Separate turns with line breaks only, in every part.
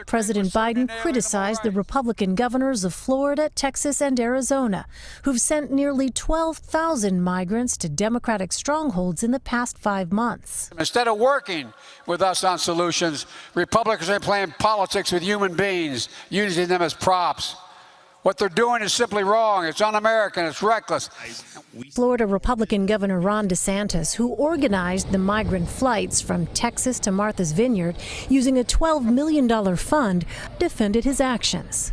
President Biden criticized the Republican governors of Florida, Texas, and Arizona, who've sent nearly 12,000 migrants to Democratic strongholds in the past 5 months.
Instead of working with us on solutions, Republicans are playing politics with human beings, using them as props. What they're doing is simply wrong. It's un-American. It's reckless.
Florida Republican Governor Ron DeSantis, who organized the migrant flights from Texas to Martha's Vineyard using a $12 million fund, defended his actions.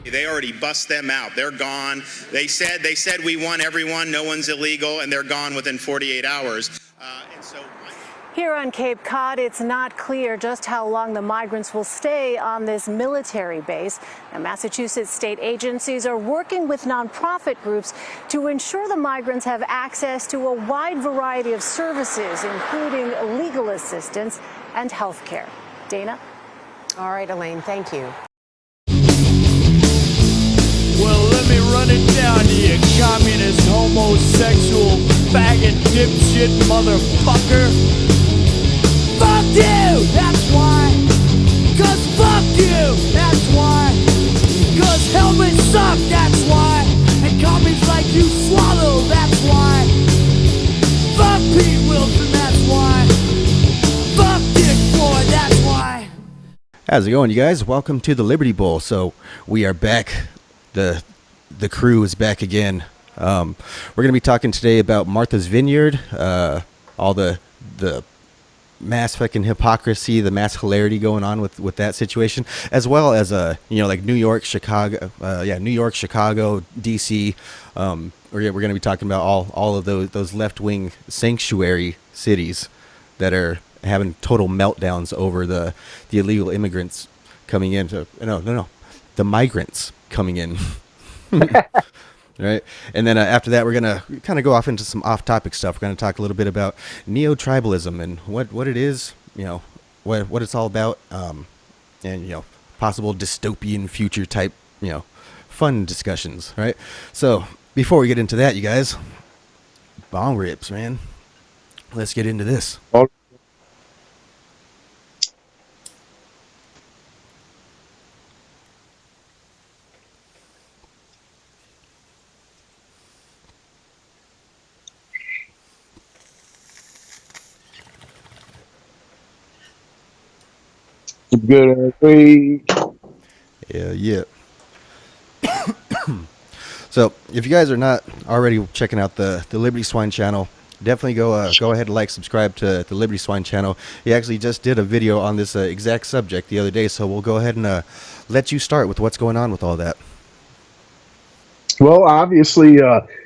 They already bust them out. They're gone. They said we want everyone. No one's illegal, and they're gone within 48 hours.
Here on Cape Cod, it's not clear just how long the migrants will stay on this military base. Now, Massachusetts state agencies are working with nonprofit groups to ensure the migrants have access to a wide variety of services, including legal assistance and health care. Dana?
All right, Elaine, thank you.
Well, let me run it down to you, communist, homosexual, faggot, dipshit, motherfucker. Fuck you, that's why. 'Cause fuck you, that's why. 'Cause helmets suck, that's why. And commies like you swallow, that's why. Fuck Pete Wilson, that's why. Fuck Dick Floyd, that's why.
How's it going, you guys? Welcome to the Liberty Bowl. So we are back. The crew is back again. We're going to be talking today about Martha's Vineyard, all the mass fucking hypocrisy, the mass hilarity going on with that situation, as well as like New York, Chicago, DC. We're going to be talking about all of those left-wing sanctuary cities that are having total meltdowns over the illegal immigrants coming in. The migrants coming in. Right, and then after that, we're gonna kind of go off into some off-topic stuff. We're gonna talk a little bit about Neo-Tribalism and what it is, what it's all about, and possible dystopian future type, fun discussions. Right. So before we get into that, you guys, bong rips, man. Let's get into this.
Good.
Yeah. So if you guys are not already checking out the Liberty Swine channel, definitely go ahead and subscribe to the Liberty Swine channel. He actually just did a video on this exact subject the other day, so we'll go ahead and let you start with what's going on with all that.
Well, obviously,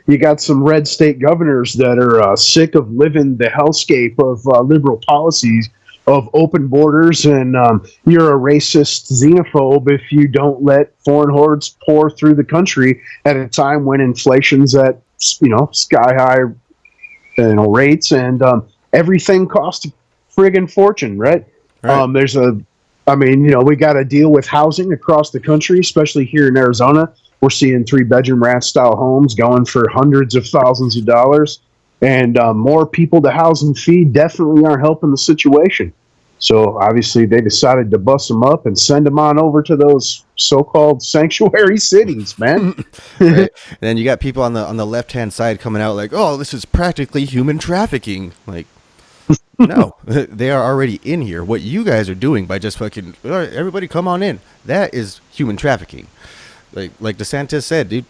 you got some red state governors that are sick of living the hellscape of liberal policies of open borders, and you're a racist xenophobe if you don't let foreign hordes pour through the country at a time when inflation's at sky high rates, and everything costs a friggin' fortune, right? We got to deal with housing across the country, especially here in Arizona. We're seeing 3-bedroom ranch style homes going for hundreds of thousands of dollars. And more people to house and feed definitely aren't helping the situation. So obviously they decided to bust them up and send them on over to those so-called sanctuary cities, man.
Right. And then you got people on the left-hand side coming out like, oh, this is practically human trafficking. Like, no, they are already in here. What you guys are doing by just fucking, all right, everybody come on in, that is human trafficking. Like DeSantis said, dude,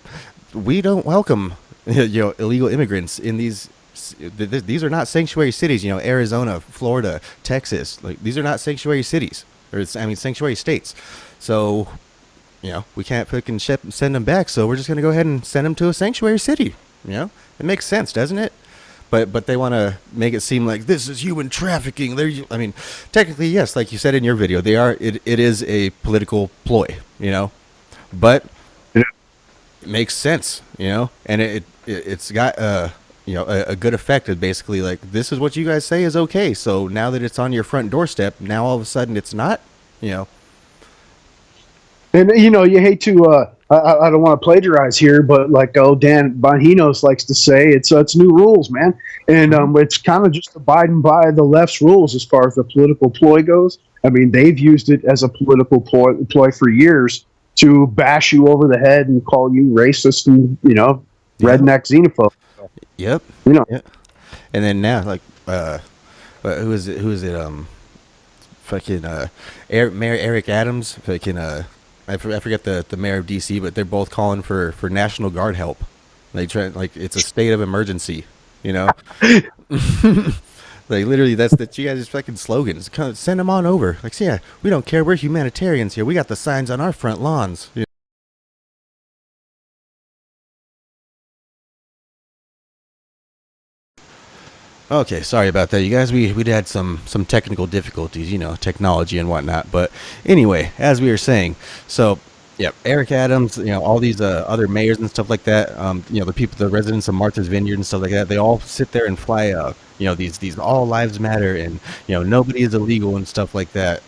we don't welcome illegal immigrants in these are not sanctuary cities. Arizona, Florida, Texas, these are not sanctuary cities, sanctuary states. So we can't fucking send them back, so we're just going to go ahead and send them to a sanctuary city. It makes sense, doesn't it? But they want to make it seem like this is human trafficking. Technically, yes, like you said in your video, they are. It is a political ploy, but it makes sense, and it's got a good effect of basically like, this is what you guys say is okay. So now that it's on your front doorstep, now all of a sudden it's not,
And you hate to I don't want to plagiarize here, but like Dan Boninos likes to say, it's new rules, man, and it's kind of just abiding by the left's rules as far as the political ploy goes. I mean, they've used it as a political ploy for years to bash you over the head and call you racist and redneck xenophobe.
Yep. Yep. And then now, like, who is it? Fucking Mayor Eric Adams. Fucking I forget the mayor of DC, but they're both calling for National Guard help. They try, like, it's a state of emergency, Like, literally, that's you guys' fucking slogans. Send them on over. Like, so yeah, we don't care. We're humanitarians here. We got the signs on our front lawns. Okay, sorry about that, you guys. We'd had some technical difficulties, technology and whatnot. But anyway, as we were saying, so yeah, Eric Adams, all these other mayors and stuff like that, the residents of Martha's Vineyard and stuff like that, they all sit there and fly, these all lives matter, and nobody is illegal and stuff like that,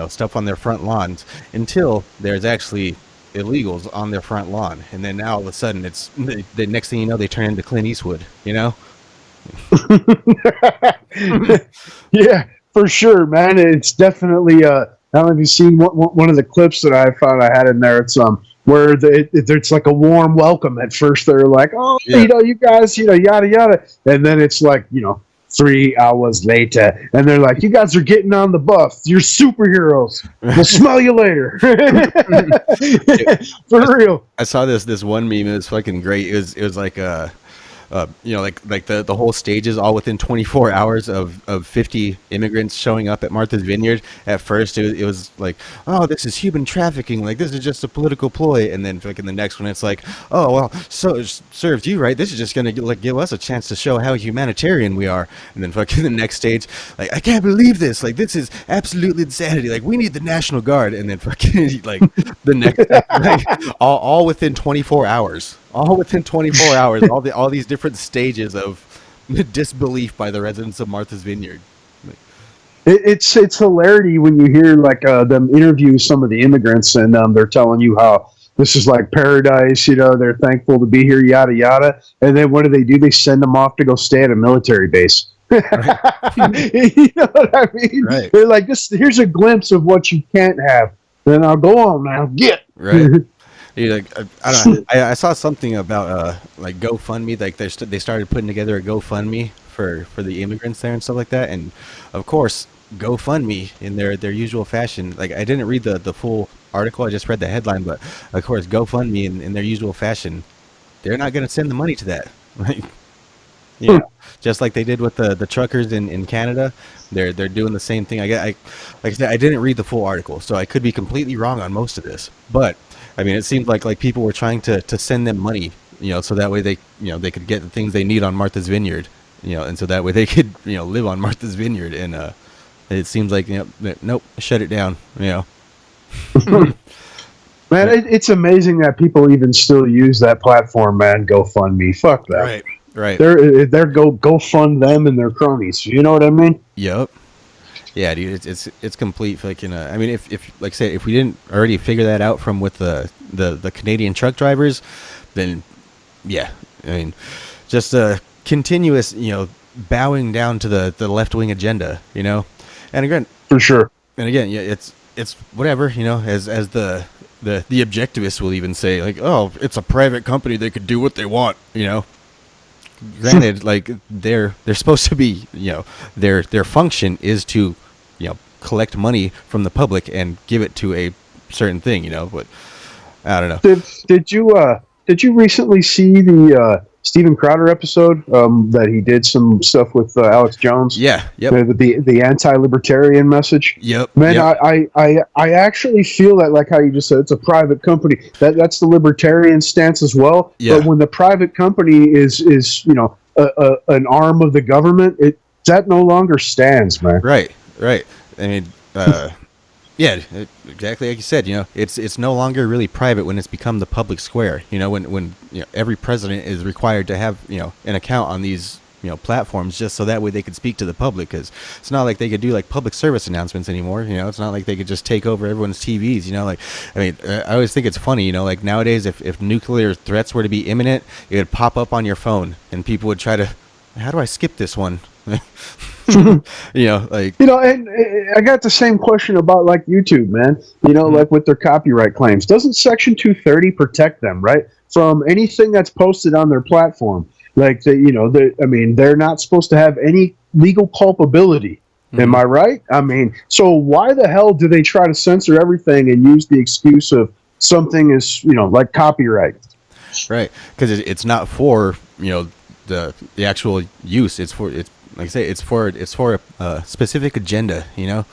stuff on their front lawns, until there's actually illegals on their front lawn, and then now all of a sudden it's the next thing you know, they turn into Clint Eastwood.
Yeah, for sure, man. It's definitely I don't know if you've seen one of the clips that I found I had in there. It's where it's like a warm welcome. At first they're like, oh,
Yeah.
you guys, yada yada, and then it's like 3 hours later, and they're like, you guys are getting on the bus. You're superheroes. We'll smell you later. For real.
I saw this one meme. It was fucking great. It was like like the whole stages all within 24 hours of 50 immigrants showing up at Martha's Vineyard. At first it was like, oh, this is human trafficking, like this is just a political ploy, and then fucking the next one it's like, oh well, so it serves you right, this is just gonna give us a chance to show how humanitarian we are. And then fucking the next stage, like, I can't believe this, like this is absolutely insanity, like we need the National Guard. And then fucking like the next like, all within 24 hours. All within 24 hours, all these different stages of disbelief by the residents of Martha's Vineyard.
It's hilarity when you hear like them interview some of the immigrants, and they're telling you how this is like paradise. They're thankful to be here, yada yada. And then what do? They send them off to go stay at a military base.
Right.
You know what I mean?
Right.
They're like, here's a glimpse of what you can't have. Then I'll go on now. Get
Right. Dude, like, I don't know. I saw something about like GoFundMe. Like they started putting together a GoFundMe for the immigrants there and stuff like that. And of course, GoFundMe in their usual fashion. Like, I didn't read the full article. I just read the headline. But of course, GoFundMe in their usual fashion, they're not going to send the money to that. Right. Just like they did with the truckers in Canada, they're doing the same thing. Like I said, I didn't read the full article, so I could be completely wrong on most of this. But I mean, it seemed like people were trying to send them money, so that way they they could get the things they need on Martha's Vineyard, and so that way they could live on Martha's Vineyard. And it seems like nope, shut it down. Man,
it's amazing that people even still use that platform, man. GoFundMe, fuck that.
Right.
They're go fund them and their cronies. You know what I mean?
Yep. Yeah, dude, it's complete fucking. I mean, if like I said, if we didn't already figure that out from with the Canadian truck drivers, then yeah, I mean, just a continuous bowing down to the left wing agenda, and again,
for sure.
And again, yeah, it's whatever, as the objectivists will even say, like, oh, it's a private company, they could do what they want, Granted, like they're supposed to be, their function is to, collect money from the public and give it to a certain thing, but I don't know. Did you recently see the Steven Crowder episode that he did some stuff with Alex Jones? Yeah. Yep.
The anti-libertarian message.
Yep.
Man,
yep.
I actually feel that, like how you just said, it's a private company. That's the libertarian stance as well.
Yeah.
But when the private company is an arm of the government, that no longer stands, man.
Right. I mean, yeah, exactly like you said. It's no longer really private when it's become the public square. When every president is required to have an account on these platforms, just so that way they could speak to the public, because it's not like they could do like public service announcements anymore. It's not like they could just take over everyone's TVs. I always think it's funny, like nowadays, if nuclear threats were to be imminent, it would pop up on your phone and people would try to, how do I skip this one?
And I got the same question about like YouTube, man. Like with their copyright claims, doesn't Section 230 protect them, right, from anything that's posted on their platform? Like they're not supposed to have any legal culpability. Am I right? So why the hell do they try to censor everything and use the excuse of something is like copyright?
Right, because it's not for the actual use. It's like I say, it's for a specific agenda. I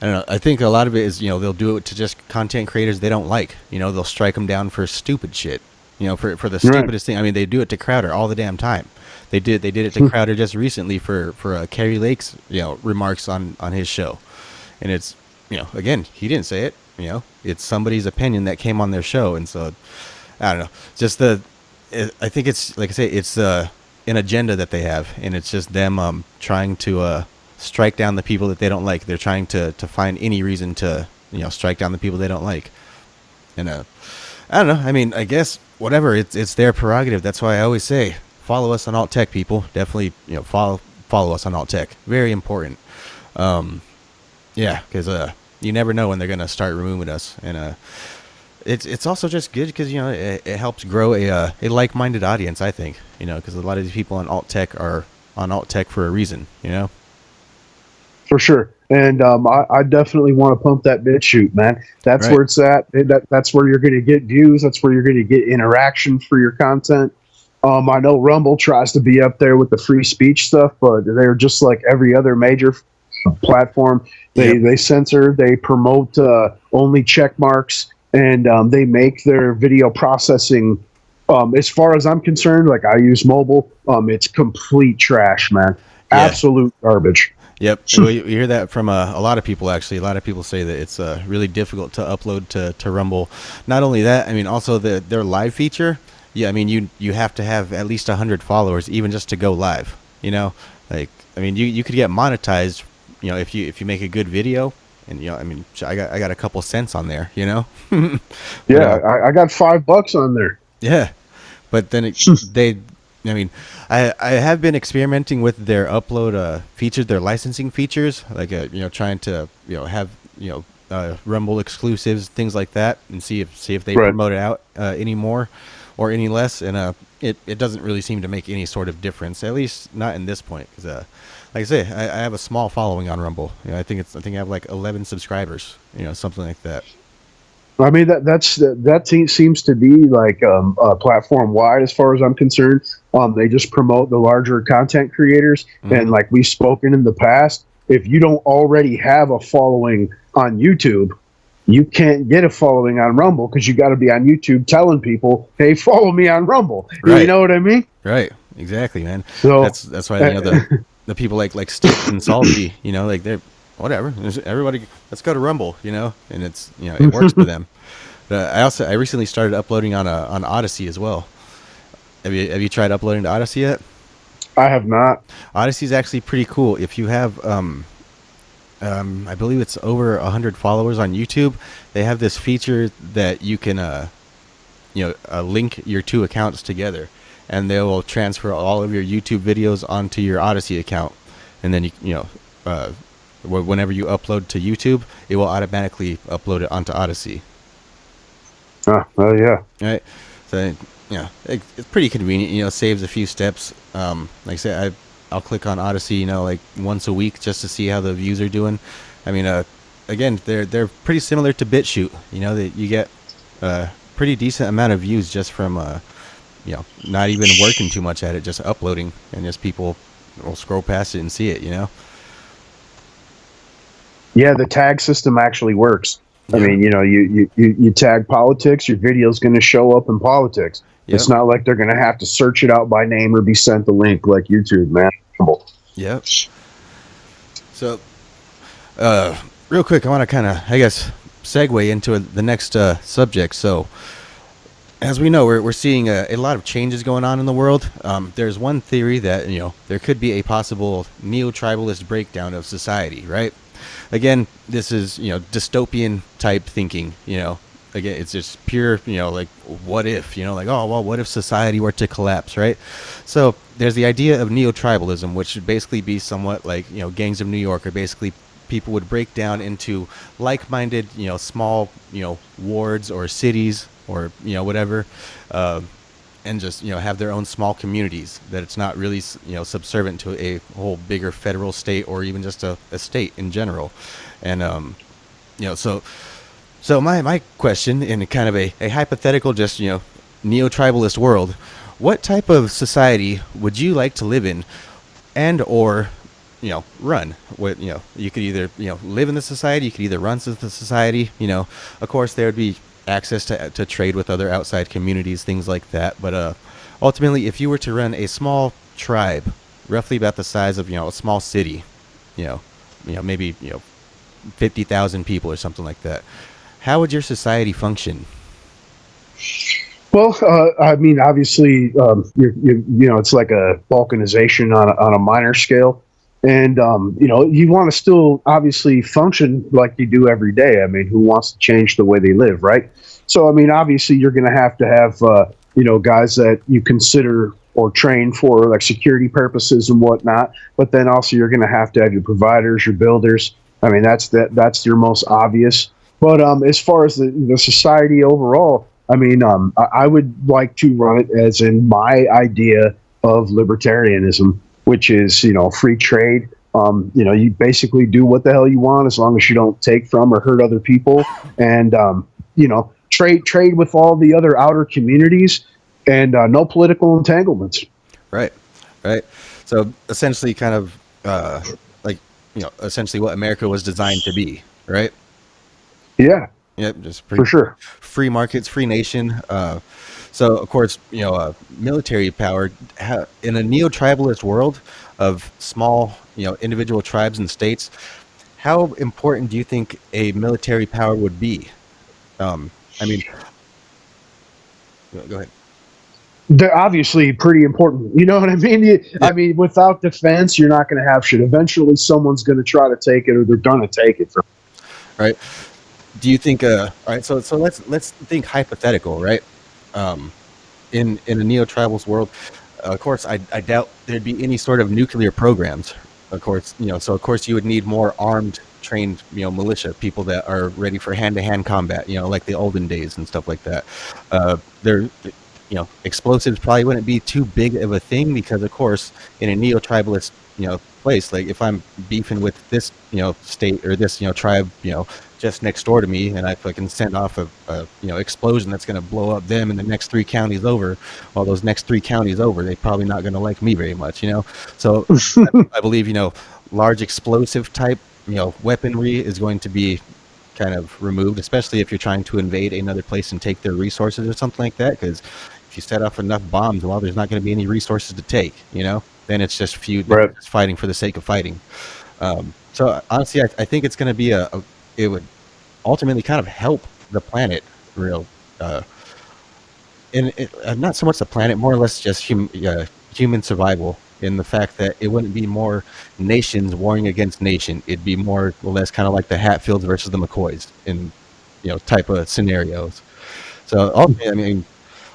don't know. I think a lot of it is they'll do it to just content creators they don't like. They'll strike them down for stupid shit. For the stupidest thing. They do it to Crowder all the damn time. They did it to Crowder just recently for Kerry Lake's remarks on his show, and it's again, he didn't say it. It's somebody's opinion that came on their show, and so I don't know. Just I think it's like I say, it's an agenda that they have, and it's just them trying to strike down the people that they don't like. They're trying to find any reason to strike down the people they don't like, and I don't know. I guess whatever, it's their prerogative. That's why I always say follow us on Alt Tech, people. Definitely follow us on Alt Tech. Very important. Because you never know when they're gonna start removing us, and it's also just good because it helps grow a like-minded audience, I think. Because a lot of these people on Alt Tech are on Alt Tech for a reason.
For sure. And I definitely want to pump that BitChute, man. That's
right.
Where it's at. That's where you're going to get views. That's where you're going to get interaction for your content. I know Rumble tries to be up there with the free speech stuff, but they're just like every other major platform. They censor, they promote only check marks, and they make their video processing, as far as I'm concerned, like I use mobile, it's complete trash, man.
Yeah.
Absolute garbage.
Yep. Well, you hear that from a lot of people, actually. A lot of people say that it's really difficult to upload to Rumble. Not only that, also their live feature. Yeah, you have to have at least 100 followers even just to go live. You could get monetized, if you make a good video, and I got a couple cents on there,
Yeah, I got $5 on there.
Yeah, but then I have been experimenting with their upload features, their licensing features, like trying to have Rumble exclusives, things like that, and see if they promote it out any more or any less, and it doesn't really seem to make any sort of difference, at least not in this point. Because like I say, I have a small following on Rumble. I think I have like 11 subscribers, something like that. That seems to be like platform wide as far as I'm concerned. They just promote the larger content creators, and like we've spoken in the past, if you don't already have a following on YouTube, you can't get a following on Rumble because you got to be on YouTube telling people, "Hey, follow me on Rumble." Right. You know what I mean? Right. Exactly, man.
So
that's why the people like Stick and Salty, like they're whatever. Everybody, let's go to Rumble, and it's it works for them. But I recently started uploading on Odyssey as well. Have you tried uploading to Odyssey yet?
I have not.
Odyssey is actually pretty cool. If you have I believe it's over 100 followers on YouTube, they have this feature that you can link your two accounts together, and they will transfer all of your YouTube videos onto your Odyssey account, and then whenever you upload to YouTube, it will automatically upload it onto Odyssey.
Oh yeah.
Right. So it's pretty convenient. Saves a few steps. Like I said, I'll click on Odyssey, like once a week just to see how the views are doing. Again, they're pretty similar to BitChute. That you get a pretty decent amount of views just from not even working too much at it, just uploading, and just people will scroll past it and see it.
Yeah, the tag system actually works. Yeah. You tag politics, your video's going to show up in politics. Yep. It's not like they're going to have to search it out by name or be sent the link like YouTube, man.
Yep. So, real quick, I want to kind of, segue into the next subject. So, as we know, we're seeing a lot of changes going on in the world. There's one theory that, there could be a possible neo-tribalist breakdown of society, right? Again, this is, dystopian type thinking, again, it's just pure, like, what if, like, oh, well, what if society were to collapse, right? So there's the idea of neo-tribalism, which should basically be somewhat like, gangs of New York, or basically people would break down into like-minded, small, wards or cities, or whatever, and just have their own small communities, that it's not really subservient to a whole bigger federal state, or even just a state in general. And so my question, in kind of a hypothetical, just neo-tribalist world, what type of society would you like to live in, and or run? What you could either live in the society, you could either run the society. Of course there would be access to trade with other outside communities, things like that. But ultimately, if you were to run a small tribe, roughly about the size of a small city, maybe 50,000 people or something like that, how would your society function?
Well, I mean, obviously, it's like a balkanization on a minor scale. And, you want to still obviously function like you do every day. I mean, who wants to change the way they live, right? So, I mean, obviously, you're going to have guys that you consider or train for like security purposes and whatnot. But then also you're going to have your providers, your builders. I mean, that's your most obvious. But as far as the society overall, I mean, I would like to run it as in my idea of libertarianism, which is, free trade. You basically do what the hell you want as long as you don't take from or hurt other people. And, trade with all the other outer communities, and no political entanglements.
Right. So essentially kind of essentially what America was designed to be, right?
Yeah.
Yep, just
for sure.
Free markets, free nation. So, of course, military power in a neo-tribalist world of small, individual tribes and states. How important do you think a military power would be? I mean, go ahead.
They're obviously pretty important. You know what I mean? Yeah. I mean, without defense, you're not going to have shit. Eventually, someone's going to try to take it, or they're going to take it.
Right. Do you think? All right. So let's think hypothetical, right? In a neo-tribalist world, of course, I doubt there'd be any sort of nuclear programs. Of course, so of course you would need more armed, trained, militia, people that are ready for hand-to-hand combat, like the olden days and stuff like that. Explosives probably wouldn't be too big of a thing, because of course in a neo-tribalist place, like if I'm beefing with this state or this tribe just next door to me, and I fucking send off a explosion that's going to blow up them in the next 3 counties over, well, those next 3 counties over, they're probably not going to like me very much, so I believe large explosive type weaponry is going to be kind of removed, especially if you're trying to invade another place and take their resources or something like that, because if you set off enough bombs, well, there's not going to be any resources to take, then it's just just fighting for the sake of fighting. So honestly, I think it's going to be it would ultimately kind of help the planet not so much the planet, more or less just human survival, in the fact that it wouldn't be more nations warring against nation. It'd be more or less kind of like the Hatfields versus the McCoys in type of scenarios. So I mean,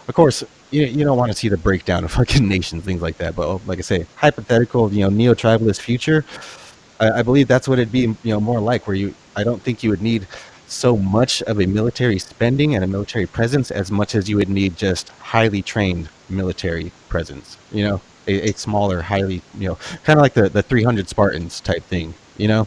of course, you don't want to see the breakdown of fucking nations, things like that. But like I say, hypothetical, neo-tribalist future, I believe that's what it'd be, more like, where I don't think you would need so much of a military spending and a military presence as much as you would need just highly trained military presence. A smaller, highly, kind of like the 300 Spartans type thing.
Yeah,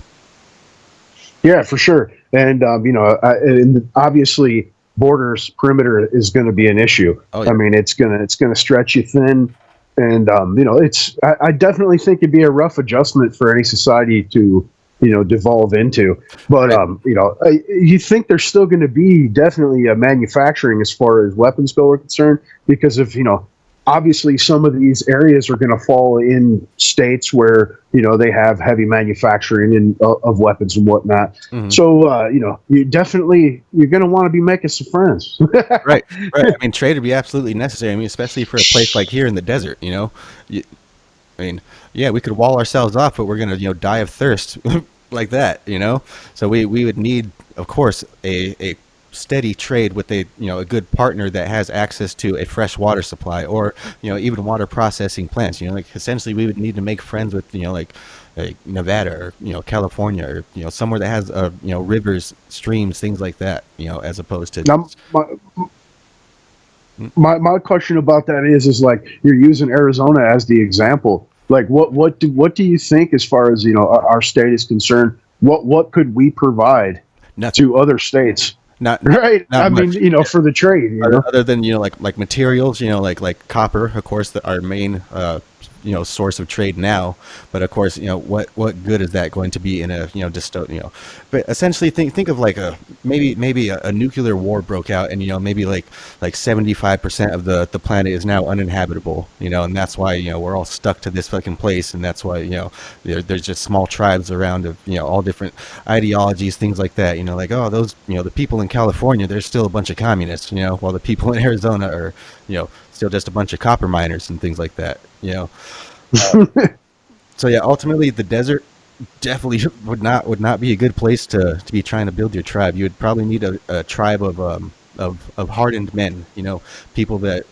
for sure. And and obviously borders, perimeter is going to be an issue.
Oh, yeah.
I mean, it's gonna stretch you thin, and I definitely think it'd be a rough adjustment for any society to devolve into. But you think there's still going to be definitely a manufacturing as far as weapons go are concerned, because of obviously some of these areas are going to fall in states where, you know, they have heavy manufacturing and of weapons and whatnot. So, you know, you're going to want to be making some friends.
Right. I mean, trade would be absolutely necessary. I mean, especially for a place like here in the desert, you know. I mean, yeah, we could wall ourselves off, but we're gonna, you know, die of thirst like that, you know. So we would need, of course, a steady trade with a, you know, a good partner that has access to a fresh water supply, or, you know, even water processing plants. You know, like essentially we would need to make friends with, you know, like Nevada, or, you know, California, or, you know, somewhere that has you know, rivers, streams, things like that. You know, as opposed to
Now, my question about that is like, you're using Arizona as the example. Like, what do you think, as far as, you know, our state is concerned? What could we provide to other states?
Not
right.
Not
I
much.
mean, you know, for the trade, you know?
Other than, you know, like materials, you know, like copper, of course, our main you know, source of trade now. But of course, you know, what good is that going to be in a, you know, you know? But essentially, think of like maybe a nuclear war broke out, and, you know, maybe like 75% of the planet is now uninhabitable, you know, and that's why, you know, we're all stuck to this fucking place, and that's why, you know, there's just small tribes around of, you know, all different ideologies, things like that, you know, like, oh, those, you know, the people in California, they're still a bunch of communists, you know, while the people in Arizona are, you know, still just a bunch of copper miners and things like that, you know. So yeah, ultimately the desert definitely would not be a good place to be trying to build your tribe. You would probably need a tribe of hardened men, you know, people that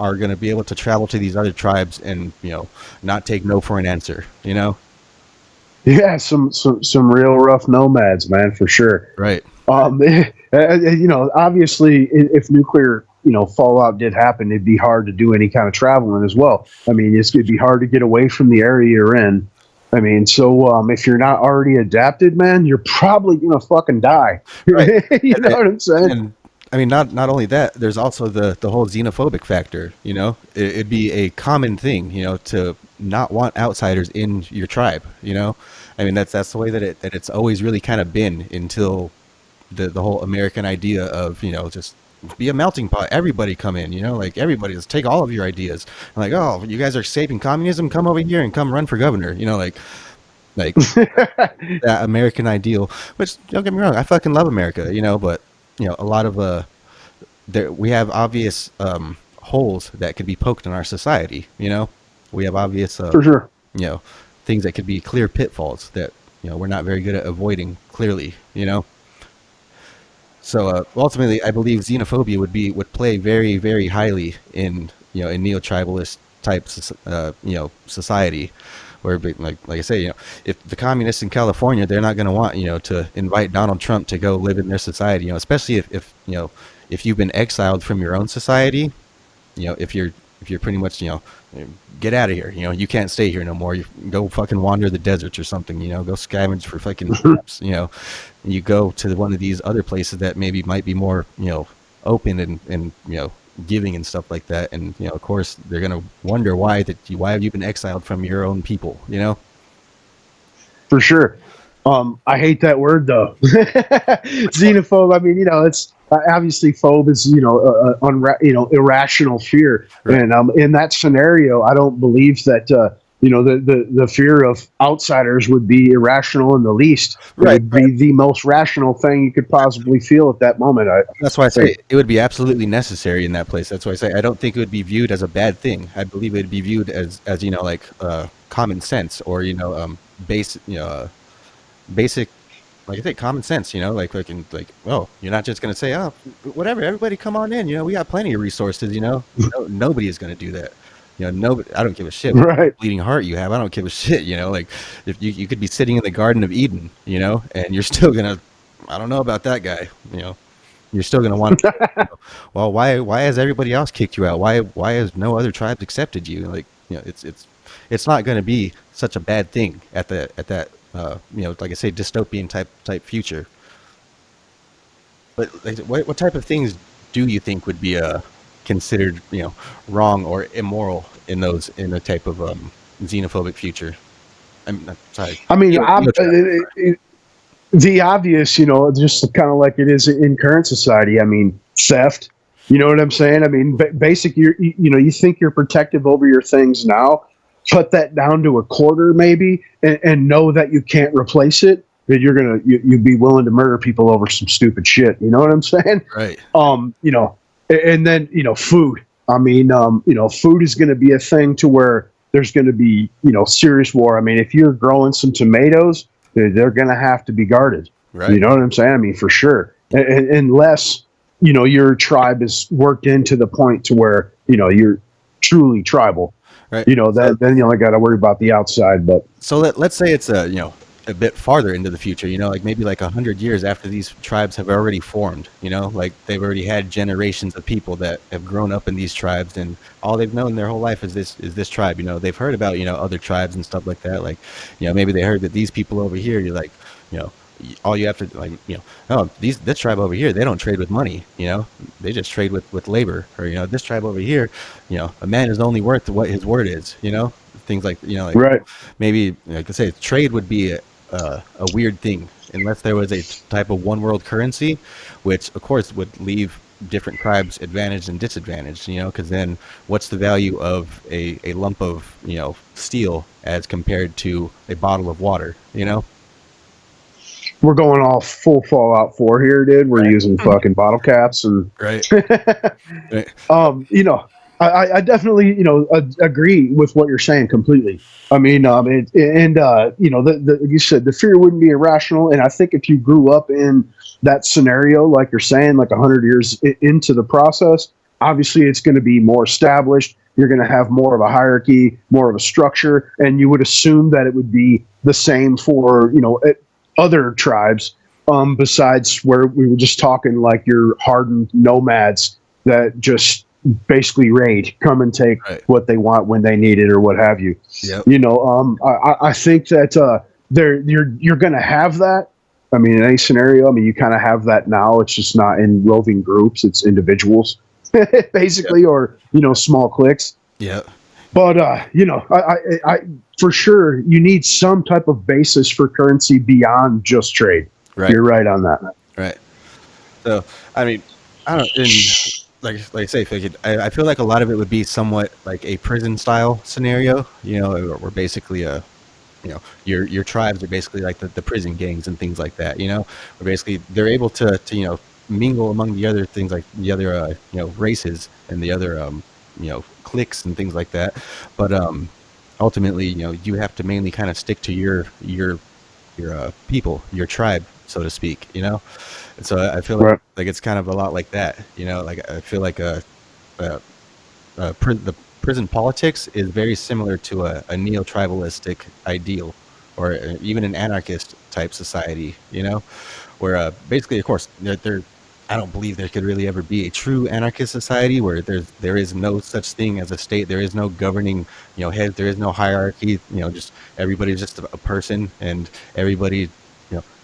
are going to be able to travel to these other tribes and, you know, not take no for an answer, you know.
Yeah, some real rough nomads, man, for sure.
Right.
You know, obviously, if nuclear, you know, fallout did happen, it'd be hard to do any kind of traveling as well. I mean, it's going to be hard to get away from the area you're in. I mean, so if you're not already adapted, man, you're probably gonna fucking die.
Right.
You know what I'm saying?
And I mean, not only that, there's also the whole xenophobic factor. You know, it'd be a common thing, you know, to not want outsiders in your tribe. You know, I mean, that's the way that it's always really kind of been, until the whole American idea of, you know, just be a melting pot, everybody come in, you know, like everybody, let's take all of your ideas. I'm like, oh, you guys are saving communism, come over here and come run for governor, you know, like that American ideal. Which, don't get me wrong, I fucking love America, you know, but, you know, a lot of we have obvious holes that could be poked in our society, you know. We have obvious
for sure,
you know, things that could be clear pitfalls that, you know, we're not very good at avoiding clearly, you know. So ultimately, I believe xenophobia would play very, very highly in, you know, in neo-tribalist type you know, society, where, like I say, you know, if the communists in California, they're not going to want, you know, to invite Donald Trump to go live in their society, you know, especially if you know, if you've been exiled from your own society, you know, if you're pretty much, you know, get out of here, you know, you can't stay here no more, you go fucking wander the deserts or something, you know, go scavenge for fucking traps, you know, and you go to one of these other places that maybe might be more, you know, open and you know, giving and stuff like that, and, you know, of course they're gonna wonder why have you been exiled from your own people, you know.
for sure. I hate that word though. Xenophobe. I mean, you know, it's obviously phobe is, you know, you know, irrational fear, right. And in that scenario, I don't believe that you know, the fear of outsiders would be irrational in the least. Right. It would be the most rational thing you could possibly feel at that moment.
That's why I say it would be absolutely necessary in that place. That's why I say I don't think it would be viewed as a bad thing. I believe it would be viewed as you know, like common sense, or, you know, basic, like I say, common sense, you know, like, oh, you're not just going to say, oh, whatever, everybody come on in, you know, we got plenty of resources, you know. Nobody is going to do that. You know, nobody, I don't give a shit what
right.
bleeding heart you have. I don't give a shit, you know, like if you could be sitting in the Garden of Eden, you know, and you're still going to, I don't know about that guy, you know, you're still going to want to, you know, well, why has everybody else kicked you out? Why has no other tribes accepted you? Like, you know, it's not going to be such a bad thing at that you know, like I say, dystopian type future. But like, what type of things do you think would be considered, you know, wrong or immoral in a type of xenophobic future? I'm sorry.
I mean, the obvious, you know, just kind of like it is in current society. I mean, theft, You know what I'm saying? I mean, basic. You think you're protective over your things now. Cut that down to a quarter, maybe, and know that you can't replace it. That you'd be willing to murder people over some stupid shit. You know what I'm saying?
Right.
And then food. I mean, food is going to be a thing to where there's going to be serious war. I mean, if you're growing some tomatoes, they're going to have to be guarded.
Right.
You know what I'm saying? I mean, for sure. Unless your tribe is worked into the point to where you're truly tribal.
Right.
Then you only got to worry about the outside. But
so let's say it's a bit farther into the future, like maybe like 100 years after these tribes have already formed, like they've already had generations of people that have grown up in these tribes, and all they've known their whole life is this tribe. They've heard about other tribes and stuff like that. Like maybe they heard that these people over here, you're like, all you have to this tribe over here, they don't trade with money, they just trade with labor. Or this tribe over here, a man is only worth what his word is, things like
right.
Maybe like I say, trade would be a weird thing unless there was a type of one world currency, which of course would leave different tribes advantaged and disadvantaged, because then what's the value of a lump of steel as compared to a bottle of water?
We're going all full Fallout 4 here, dude. We're using fucking bottle caps and
right.
I definitely agree with what you're saying completely. I mean, you said the fear wouldn't be irrational, and I think if you grew up in that scenario, like you're saying, like 100 years into the process, obviously it's going to be more established. You're going to have more of a hierarchy, more of a structure, and you would assume that it would be the same for other tribes, besides where we were just talking like your hardened nomads that just basically raid, come and take what they want when they need it or what have you.
Yep.
I think that you're going to have that. I mean, in any scenario, I mean, you kind of have that now. It's just not in roving groups; it's individuals, basically, or small cliques.
Yeah.
But I for sure you need some type of basis for currency beyond just trade.
Right.
You're right on that.
Right. So I mean, I don't. Like I say, I feel like a lot of it would be somewhat like a prison style scenario. Where basically your tribes are basically like the prison gangs and things like that. Where basically they're able to mingle among the other things, like the other races and the other cliques and things like that. But ultimately, you have to mainly kind of stick to your people, your tribe, so to speak. And so I feel like it's kind of a lot like that. Like I feel like the prison politics is very similar to a neo-tribalistic ideal, or even an anarchist type society. Where basically, of course, I don't believe there could really ever be a true anarchist society where there is no such thing as a state. There is no governing, head. There is no hierarchy. Just everybody's just a person, and everybody,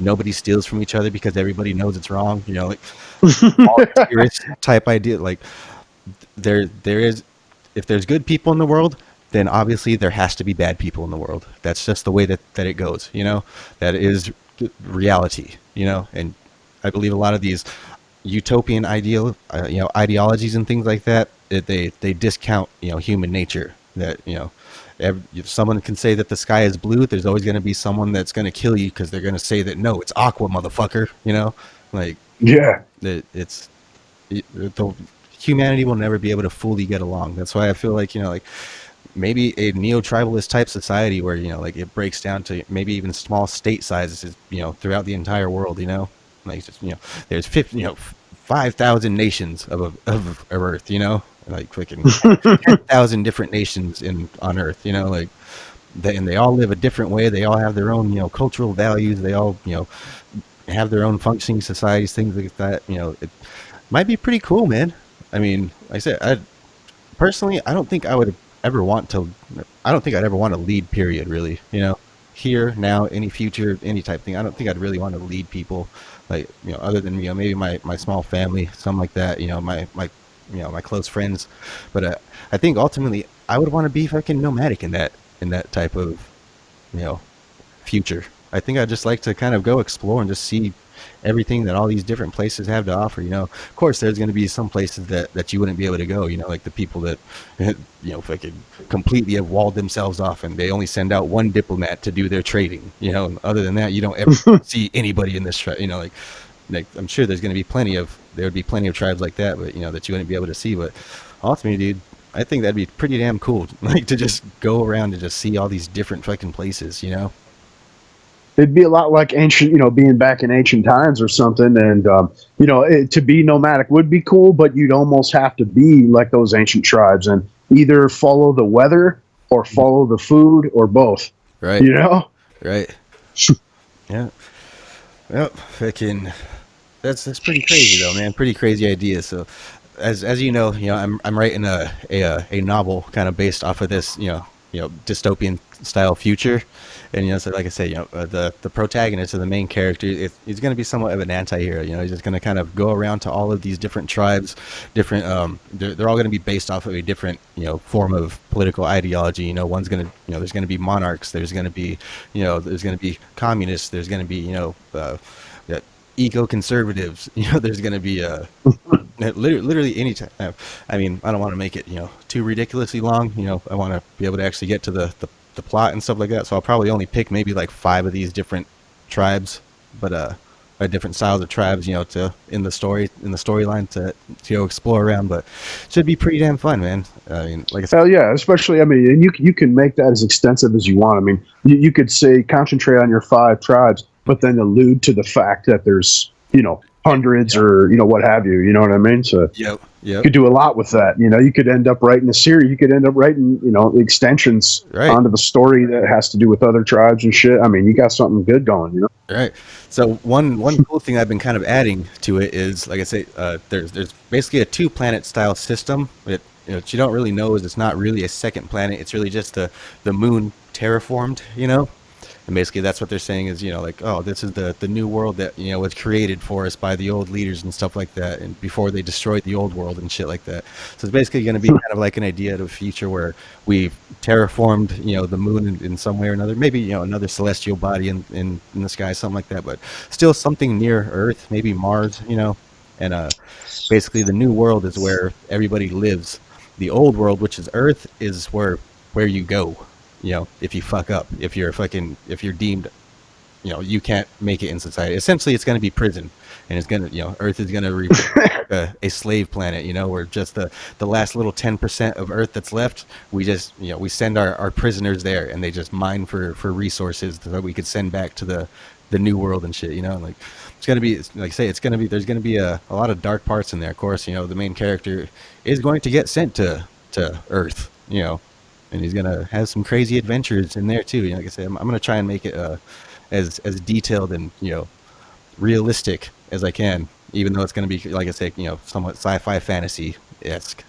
nobody steals from each other because everybody knows it's wrong. Like volunteerist type idea. Like there is, if there's good people in the world, then obviously there has to be bad people in the world. That's just the way that it goes. That is reality. And I believe a lot of these utopian ideologies and things like that, they discount human nature. That if someone can say that the sky is blue, there's always going to be someone that's going to kill you because they're going to say that no, it's aqua, motherfucker. Like the humanity will never be able to fully get along. That's why I feel like like maybe a neo-tribalist type society where like it breaks down to maybe even small state sizes throughout the entire world. Like just there's 5,000 nations of Earth, like freaking 10,000 different nations on Earth, like and they all live a different way. They all have their own cultural values. They all have their own functioning societies, things like that. It might be pretty cool, man. I mean, like I said, personally, I don't think I'd ever want to lead, period, really. Here, now, any future, any type thing. I don't think I'd really want to lead people, like, other than, maybe my small family, something like that, my close friends. But I think ultimately I would want to be fucking nomadic in that type of, future. I think I'd just like to kind of go explore and just see everything that all these different places have to offer. Of course, there's going to be some places that you wouldn't be able to go. Like the people that fucking completely have walled themselves off, and they only send out one diplomat to do their trading. And other than that, you don't ever see anybody in this tribe. Like I'm sure there would be plenty of tribes like that, but that you wouldn't be able to see. But ultimately, dude, I think that'd be pretty damn cool, like to just go around and just see all these different fucking places.
It'd be a lot like ancient, being back in ancient times or something. And, to be nomadic would be cool, but you'd almost have to be like those ancient tribes and either follow the weather or follow the food or both.
Right. Right. Yeah. Well, fucking, that's pretty crazy though, man. Pretty crazy idea. So as you know, I'm writing a novel kind of based off of this, dystopian style future. And so like I say, the protagonist or the main character, he's going to be somewhat of an anti-hero. He's just going to kind of go around to all of these different tribes, different they're all going to be based off of a different form of political ideology. One's going to there's going to be monarchs, there's going to be there's going to be communists, there's going to be eco-conservatives, there's going to be literally any time. I mean, I don't want to make it too ridiculously long. I want to be able to actually get to the plot and stuff like that, so I'll probably only pick maybe like 5 of these different tribes, but or different styles of tribes, to in the storyline to explore around. But it should be pretty damn fun, man. I mean, like I said,
hell yeah, especially and you can make that as extensive as you want. I mean, you could say concentrate on your 5 tribes, but then allude to the fact that there's hundreds or what have you. You know what I mean? So
yep.
You could do a lot with that. You could end up writing a series. You could end up writing extensions onto the story that has to do with other tribes and shit. I mean, you got something good going.
Right. So one cool thing I've been kind of adding to it is, like I say, there's basically a 2-planet style system. What you don't really know is it's not really a second planet. It's really just the moon terraformed. And basically that's what they're saying is, like, oh, this is the new world that, was created for us by the old leaders and stuff like that, and before they destroyed the old world and shit like that. So it's basically going to be kind of like an idea of a future where we've terraformed, the moon in some way or another. Maybe, another celestial body in the sky, something like that, but still something near Earth, maybe Mars, and basically the new world is where everybody lives. The old world, which is Earth, is where you go. If you fuck up, if you're deemed, you can't make it in society. Essentially, it's going to be prison, and it's going to, Earth is going to be a slave planet, where just the last little 10% of Earth that's left, we just, we send our prisoners there, and they just mine for resources that we could send back to the new world and shit, like it's going to be, like I say, there's going to be a lot of dark parts in there. Of course, the main character is going to get sent to Earth, and he's gonna have some crazy adventures in there too. Like I said, I'm gonna try and make it as detailed and realistic as I can, even though it's gonna be, like I say, somewhat sci-fi fantasy-esque.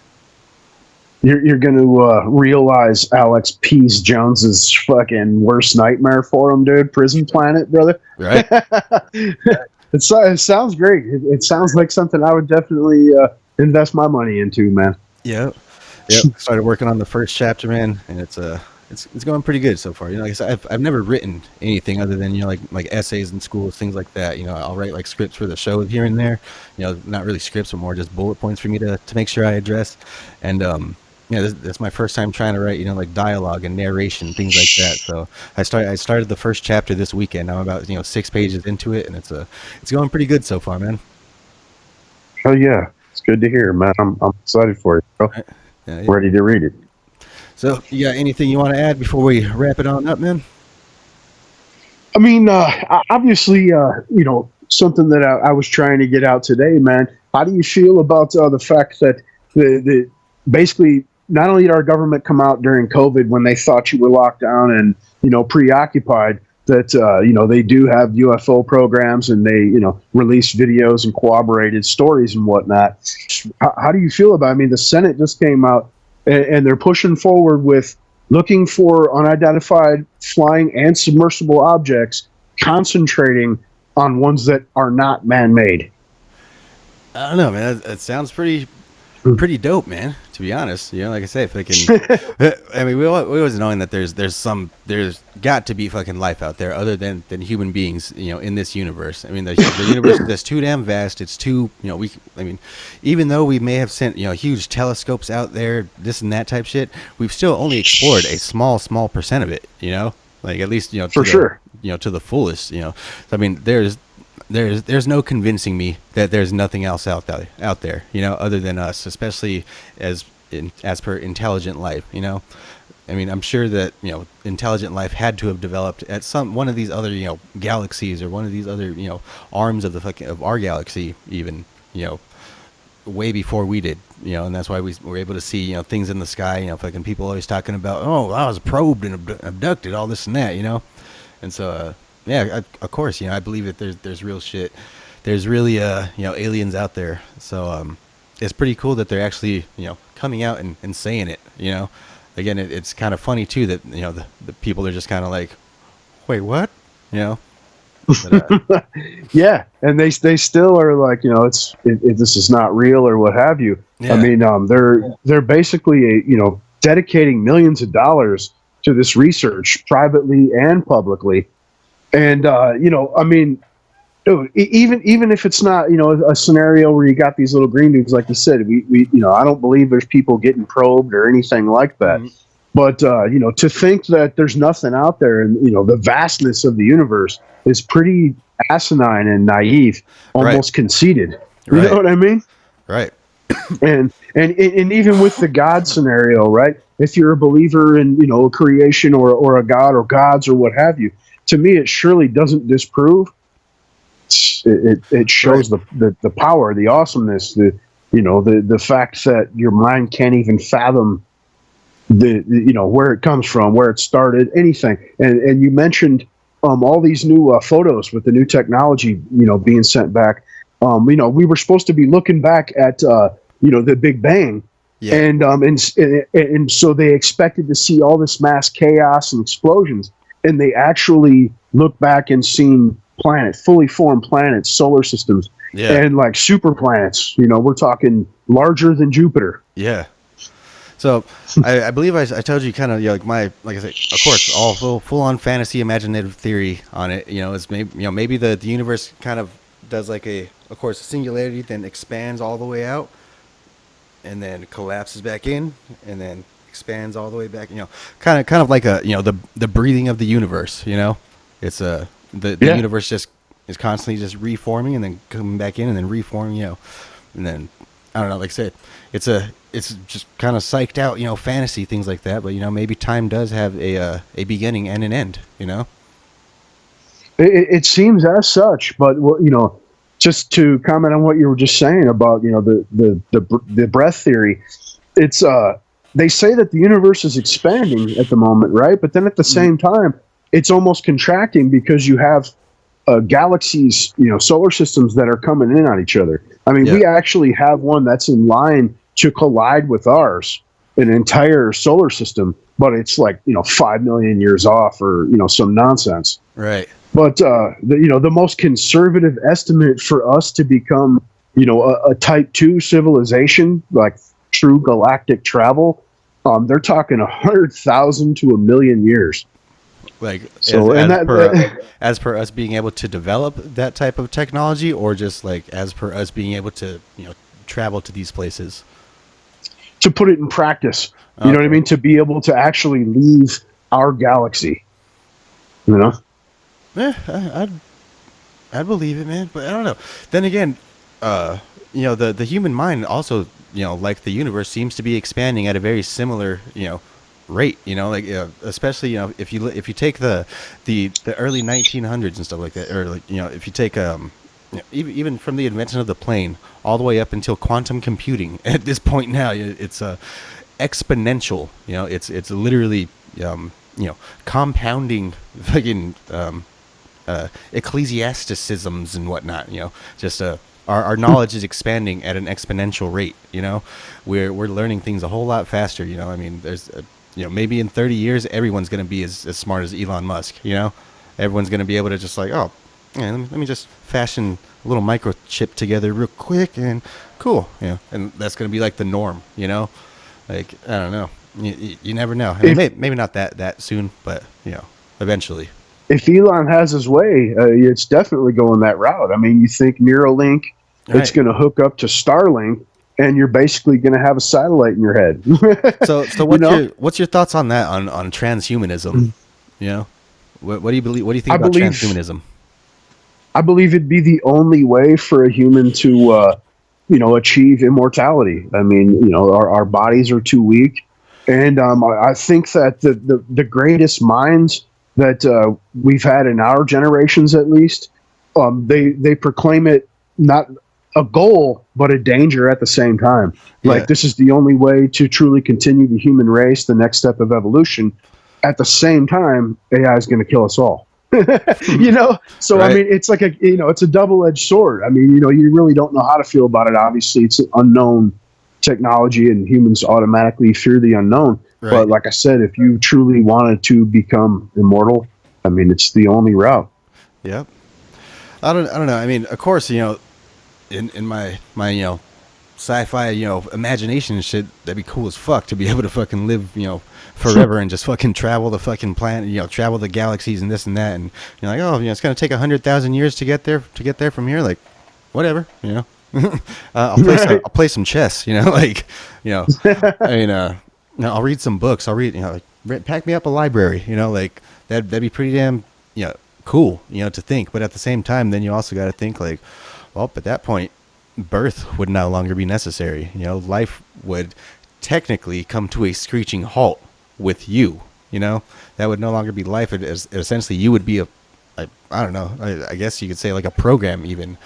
You're gonna realize Alex Pease Jones's fucking worst nightmare for him, dude. Prison Planet, brother.
Right.
It sounds great. It sounds like something I would definitely invest my money into, man.
Yeah. Yep. Started working on the first chapter, man, and it's going pretty good so far. Like I said, I've never written anything other than like essays in schools, things like that. I'll write like scripts for the show here and there. Not really scripts, but more just bullet points for me to make sure I address. And that's my first time trying to write like dialogue and narration, things like that. So I started the first chapter this weekend. I'm about 6 pages into it, and it's going pretty good so far, man.
Oh yeah, it's good to hear, man. I'm excited for you, bro.
Yeah.
Ready to read it.
So, you got anything you want to add before we wrap it on up, man?
I mean, obviously, something that I was trying to get out today, man. How do you feel about the fact that the basically not only did our government come out during COVID when they thought you were locked down and preoccupied, that they do have UFO programs and they release videos and corroborated stories and whatnot. How do you feel about it? I mean, the Senate just came out and they're pushing forward with looking for unidentified flying and submersible objects, concentrating on ones that are not man-made.
I don't know, man. It sounds pretty pretty dope, man. To be honest, like I say, if I can, I mean, we always knowing that there's got to be fucking life out there other than human beings, in this universe. I mean, the universe is too damn vast. It's too, I mean, even though we may have sent, huge telescopes out there, this and that type shit, we've still only explored a small percent of it. Like at least,
For sure.
To the fullest. So, I mean, there's no convincing me that there's nothing else out there, other than us, especially as per intelligent life, I mean, I'm sure that, intelligent life had to have developed at one of these other, galaxies or one of these other, arms of our galaxy even, way before we did, and that's why we were able to see, things in the sky, fucking people always talking about, oh, I was probed and abducted, all this and that, and so, yeah, of course, I believe that there's real shit. There's really, aliens out there. So, it's pretty cool that they're actually, coming out and saying it, Again, it's kind of funny, too, that, the people are just kind of like, wait, what? But,
yeah, and they still are like, this is not real or what have you.
Yeah.
I mean, they're basically, dedicating millions of dollars to this research privately and publicly. And, I mean, even if it's not, a scenario where you got these little green dudes, like you said, we I don't believe there's people getting probed or anything like that. Mm-hmm. But, to think that there's nothing out there and, the vastness of the universe is pretty asinine and naive, almost conceited. You know what I mean?
Right.
And even with the God scenario, right? If you're a believer in, a creation or a God or gods or what have you, to me, it surely doesn't disprove. It shows the power, the awesomeness, the fact that your mind can't even fathom where it comes from, where it started, anything. And you mentioned all these new photos with the new technology, being sent back. We were supposed to be looking back at the Big Bang. Yeah. And so they expected to see all this mass chaos and explosions. And they actually look back and seen fully formed planets, solar systems, and like super planets. We're talking larger than Jupiter.
Yeah. So I believe I told you kind of like I said, of course, all full on fantasy imaginative theory on it. Is maybe the universe kind of does like of course, a singularity, then expands all the way out, and then collapses back in, and then expands all the way back, kind of like the breathing of the universe, it's the universe just is constantly just reforming and then coming back in and then reforming, and then I don't know, like I said, it's just kind of psyched out, fantasy things like that, but maybe time does have a beginning and an end,
It seems as such, but just to comment on what you were just saying about the breath theory, it's they say that the universe is expanding at the moment, right? But then at the same time, it's almost contracting because you have galaxies, solar systems that are coming in on each other. I mean, we actually have one that's in line to collide with ours, an entire solar system, but it's like, 5 million years off or, some nonsense.
Right.
But, the most conservative estimate for us to become, a type 2 civilization, like true galactic travel, they're talking 100,000 to 1 million years.
Like,
so,
as per us being able to develop that type of technology, or just like as per us being able to, travel to these places?
To put it in practice, you know what I mean? To be able to actually leave our galaxy,
Yeah, I'd believe it, man. But I don't know. Then again, the human mind also, like the universe, seems to be expanding at a very similar, rate. Especially if you take the early 1900s and stuff like that, or like if you take even from the invention of the plane all the way up until quantum computing. At this point now, it's exponential. It's literally compounding fucking ecclesiasticisms and whatnot. Just our knowledge is expanding at an exponential rate. We're learning things a whole lot faster. I mean, there's maybe in 30 years everyone's going to be as smart as Elon Musk. Everyone's going to be able to just like, oh, yeah, let me just fashion a little microchip together real quick and cool, you know, and that's going to be like the norm, you know, like, I don't know. You never know. I mean, maybe not that soon, but, you know, eventually.
If Elon has his way, it's definitely going that route. I mean, you think Neuralink, it's going to hook up to Starlink, and you're basically going to have a satellite in your head.
So what's your thoughts on that, on transhumanism? You know, what do you believe? What do you think about transhumanism?
I believe it'd be the only way for a human to, achieve immortality. I mean, you know, our bodies are too weak, and I think that the greatest minds that we've had in our generations, at least, they proclaim it not a goal, but a danger at the same time. Like, this is the only way to truly continue the human race, the next step of evolution. At the same time, AI is going to kill us all. You know? So, right. I mean, it's like it's a double-edged sword. I mean, you know, you really don't know how to feel about it. Obviously, it's an unknown technology, and humans automatically fear the unknown. Right. But like I said, if you truly wanted to become immortal, I mean, it's the only route.
Yep. I don't know. I mean, of course, you know, in my you know, sci-fi, you know, imagination and shit, that'd be cool as fuck to be able to fucking live, you know, forever and just fucking travel the fucking planet, you know, travel the galaxies and this and that, and you're like, oh, you know, it's gonna take 100,000 years to get there from here, like, whatever, you know. I'll play some chess, you know, like, you know, I mean, I'll read some books. I'll read, you know, like, pack me up a library, you know, like that'd be pretty damn, you know, cool, you know, to think. But at the same time, then you also got to think like, well, at that point, birth would no longer be necessary. You know, life would technically come to a screeching halt with you. You know, that would no longer be life. Essentially, you would be I don't know. I guess you could say like a program even.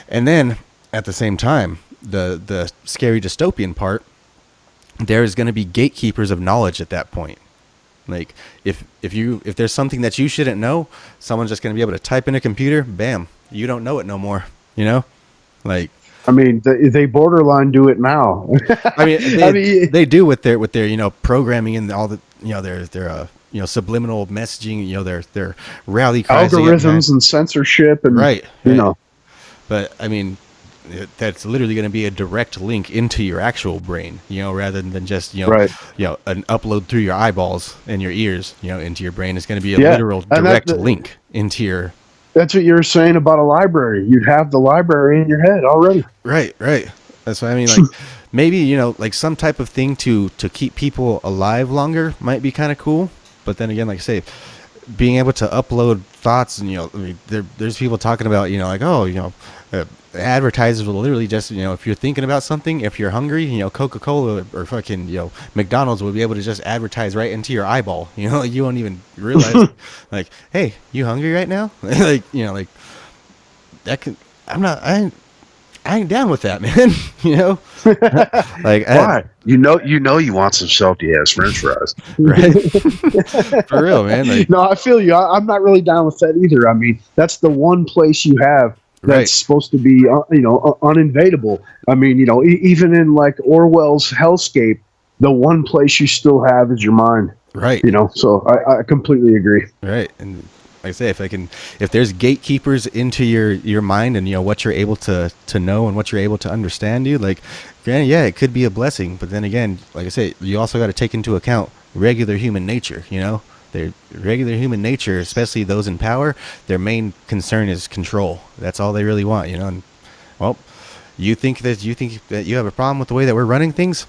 And then at the same time, the scary dystopian part, there is going to be gatekeepers of knowledge at that point. Like if there's something that you shouldn't know, someone's just going to be able to type in a computer, bam, you don't know it no more, you know? Like,
I mean, they borderline do it now.
I mean, they do with their, you know, programming and all the, you know, their you know, subliminal messaging, you know, their rally cries,
algorithms and censorship and
right.
You know.
But I mean, that's literally going to be a direct link into your actual brain, you know, rather than just, you know,
right.
You know, an upload through your eyeballs and your ears, you know, into your brain. It's going to be a literal direct link into your.
That's what you were saying about a library. You'd have the library in your head already.
Right. That's what I mean. Like maybe, you know, like some type of thing to keep people alive longer might be kind of cool. But then again, like I say, being able to upload thoughts and, you know, I mean, there's people talking about, you know, like, oh, you know, advertisers will literally just, you know, if you're thinking about something, if you're hungry, you know, Coca-Cola or fucking, you know, McDonald's will be able to just advertise right into your eyeball. You know, like you won't even realize, like, hey, you hungry right now? Like, you know, like that could, I ain't down with that, man. You know, like
why? You want some salty ass French fries,
right? For real, man. Like,
no, I feel you. I'm not really down with that either. I mean, that's the one place you have that's supposed to be, you know, uninvadable. I mean, you know, even in like Orwell's hellscape, the one place you still have is your mind.
Right.
You know, so I completely agree.
Right. And like I say, if there's gatekeepers into your mind and, you know, what you're able to know and what you're able to understand, dude, like, granted, yeah, it could be a blessing. But then again, like I say, you also got to take into account regular human nature, you know? Their regular human nature, especially those in power, their main concern is control. That's all they really want, you know. And, well, you think that you have a problem with the way that we're running things?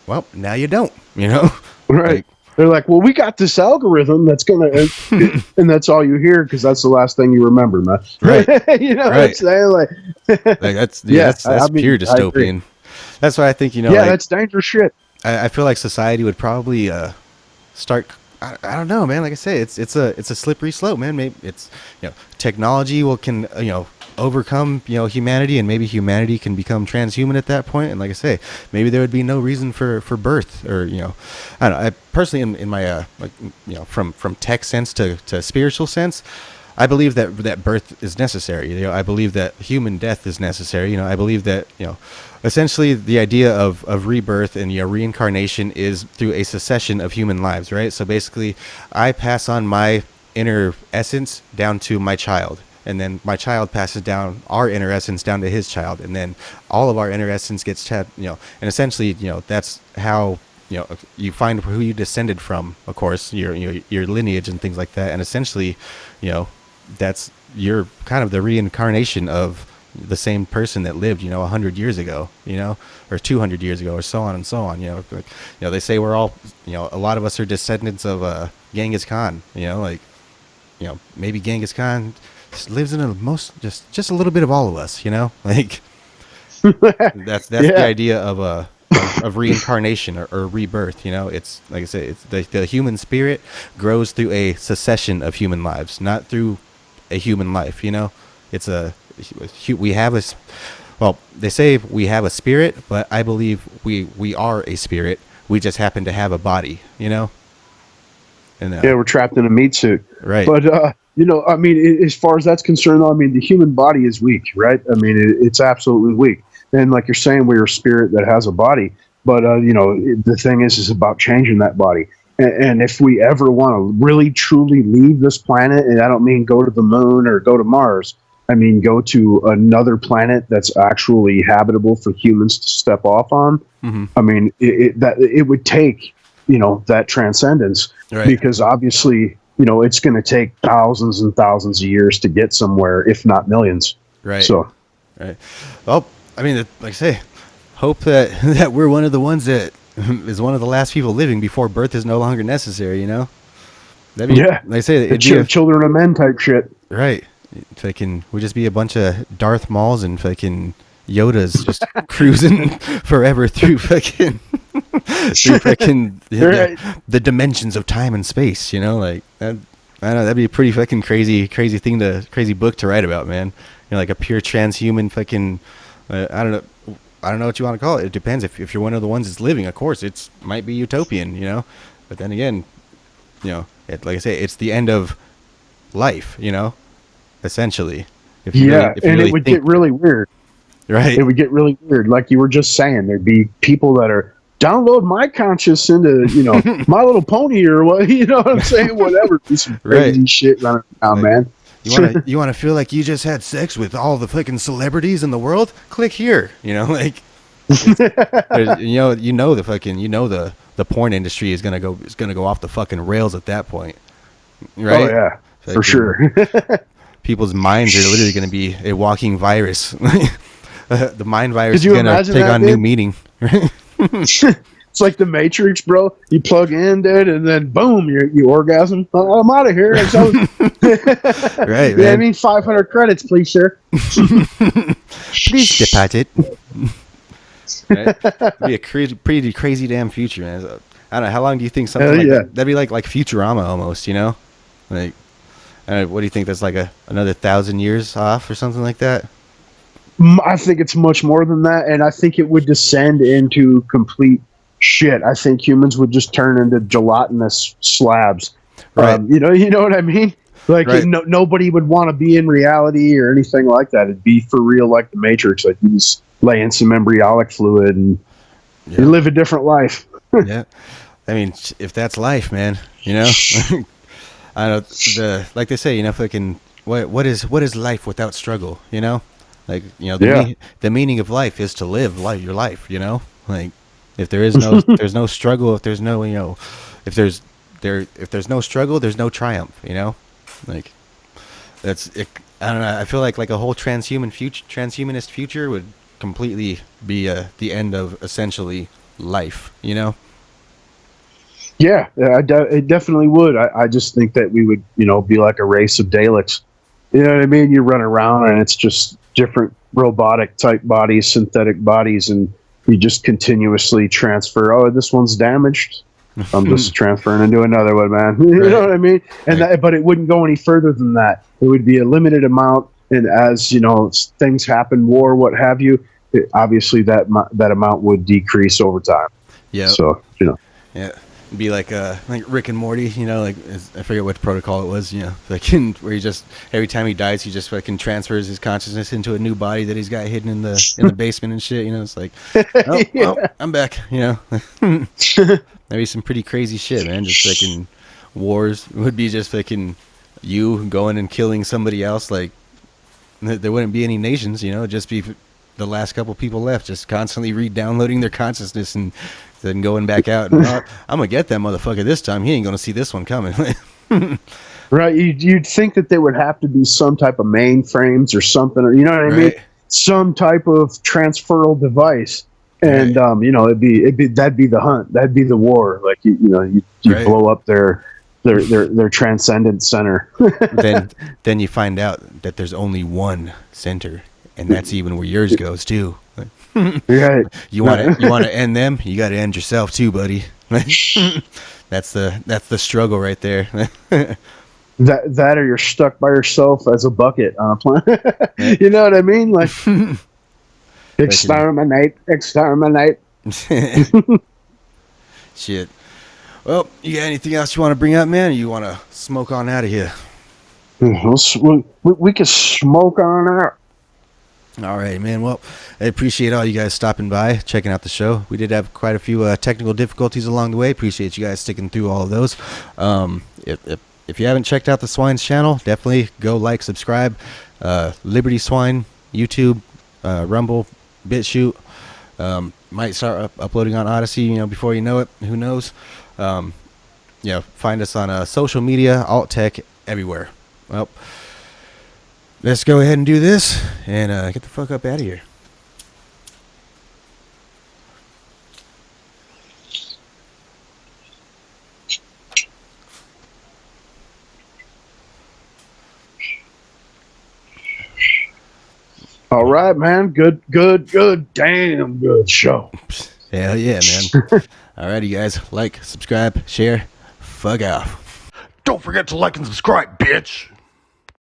Well, now you don't, you know.
Right. Like, they're like, well, we got this algorithm that's gonna, and that's all you hear because that's the last thing you remember, man.
Right.
You know what I'm saying? Like
that's pure dystopian. That's why I think, you know.
Yeah,
like,
that's dangerous shit.
I feel like society would probably start. I don't know, man. Like I say, it's a slippery slope, man. Maybe it's, you know, technology can you know, overcome, you know, humanity, and maybe humanity can become transhuman at that point. And like I say, maybe there would be no reason for birth, or, you know, I don't know. I personally, in my like, you know, from tech sense to spiritual sense, I believe that birth is necessary. You know, I believe that human death is necessary. You know, I believe that, you know, essentially the idea of rebirth and, you know, reincarnation is through a succession of human lives, right? So basically, I pass on my inner essence down to my child. and then my child passes down our inner essence down to his child, and then all of our inner essence gets and essentially, that's how, you find who you descended from, of course, your lineage and things like that, and essentially, that's you're kind of the reincarnation of the same person that lived 100 years ago, or 200 years ago, or so on and so on. They say we're all, a lot of us are descendants of Genghis Khan. Maybe Genghis Khan lives in just a little bit of all of us. Like that's the idea of reincarnation or rebirth. It's like I say, it's the human spirit grows through a succession of human lives, not through a human life. It's we have they say we have a spirit, but I believe we are a spirit. We just happen to have a body, and
we're trapped in a meat suit,
right?
But I mean, as far as that's concerned, I mean, the human body is weak, right? I mean, it's absolutely weak. And like you're saying, we're a spirit that has a body, but the thing is about changing that body. And if we ever want to really truly leave this planet, and I don't mean go to the moon or go to Mars, I mean go to another planet that's actually habitable for humans to step off on. Mm-hmm. I mean, it would take that transcendence, right? Because obviously it's going to take thousands and thousands of years to get somewhere, if not millions. Right. So,
right. Well, I mean, like I say, hope that we're one of the ones that is one of the last people living before birth is no longer necessary. That'd be, like I say, it'd be
children of men type shit.
Right. Fucking, we'd just be a bunch of Darth Mauls and fucking Yodas just cruising forever through fucking the dimensions of time and space. Like that. I don't know, that'd be a pretty fucking crazy book to write about, man. Like a pure transhuman fucking. I don't know what you want to call it. It depends. If you're one of the ones that's living, of course, it might be utopian, But then again, like I say, it's the end of life, essentially. If it would get really weird. Right. It would get really weird. Like you were just saying, there'd be people that are download my conscious into, My Little Pony or what, what I'm saying? Whatever. Be some crazy shit running around, man. You want to feel like you just had sex with all the fucking celebrities in the world? Click here. Like, the porn industry is gonna go off the fucking rails at that point, right?
Oh yeah, for sure.
People's minds are literally gonna be a walking virus. The mind virus is gonna take on new meaning.
It's like the Matrix, bro. You plug in, dude, and then boom, you orgasm. I'm out of here.
Right, man.
Yeah, I mean 500 credits, please, sir.
Please deposit. Right? It'd be a pretty crazy damn future, man. I don't know. How long do you think something like that'd be like Futurama almost, Like, what do you think? That's like another 1,000 years off or something like that?
I think it's much more than that, and I think it would descend into complete shit. I think humans would just turn into gelatinous slabs. Right. You know what I mean? Like right. Nobody would want to be in reality or anything like that. It'd be for real, like the Matrix. Like you just lay in some embryonic fluid and you live a different life.
Yeah, I mean, if that's life, man, I know like they say, fucking what is life without struggle? Like the meaning of life is to live your life. Like if there is no there's no struggle, if there's no if there's no struggle, there's no triumph. Like that's it. I don't know. I feel like a whole transhumanist future would completely be the end of essentially life.
Yeah, it definitely would. I just think that we would be like a race of Daleks. You know what I mean? You run around and it's just different robotic type bodies, synthetic bodies, and you just continuously transfer. Oh, this one's damaged. I'm just transferring into another one, man. You know what I mean? And but it wouldn't go any further than that. It would be a limited amount, and as things happen, war, what have you, obviously that amount would decrease over time.
Yeah.
So
Yeah. Be like Rick and Morty, I forget what protocol it was, like where he just every time he dies, he just fucking transfers his consciousness into a new body that he's got hidden in the basement and shit. It's like, I'm back. That'd be some pretty crazy shit, man. Just fucking wars would be just fucking you going and killing somebody else, like there wouldn't be any nations, it'd just be the last couple people left, just constantly re-downloading their consciousness and then going back out. And, I'm going to get that motherfucker this time. He ain't going to see this one coming.
Right. You'd think that there would have to be some type of mainframes or something, or, you know what I mean? Some type of transferal device. And, that'd be the hunt. That'd be the war. Like, you blow up their transcendent center.
then you find out that there's only one center, and that's even where yours goes too.
Right.
You want to end them, you got to end yourself too, buddy. That's the struggle right there.
That or you're stuck by yourself as a bucket on a planet. You know what I mean? Like, exterminate.
Shit. Well, you got anything else you want to bring up, man? Or you want to smoke on out of here?
We can smoke on out.
All right, man. Well, I appreciate all you guys stopping by, checking out the show. We did have quite a few technical difficulties along the way. Appreciate you guys sticking through all of those. If you haven't checked out the Swine's channel, definitely go like, subscribe. Liberty Swine, YouTube, Rumble, BitChute. Might start uploading on Odyssey, before you know it. Who knows? Find us on social media, alt tech, everywhere. Well, let's go ahead and do this and get the fuck up out of here.
All right, man. Good. Damn good show.
Hell yeah, man. Alrighty, guys. Like, subscribe, share. Fuck off.
Don't forget to like and subscribe, bitch.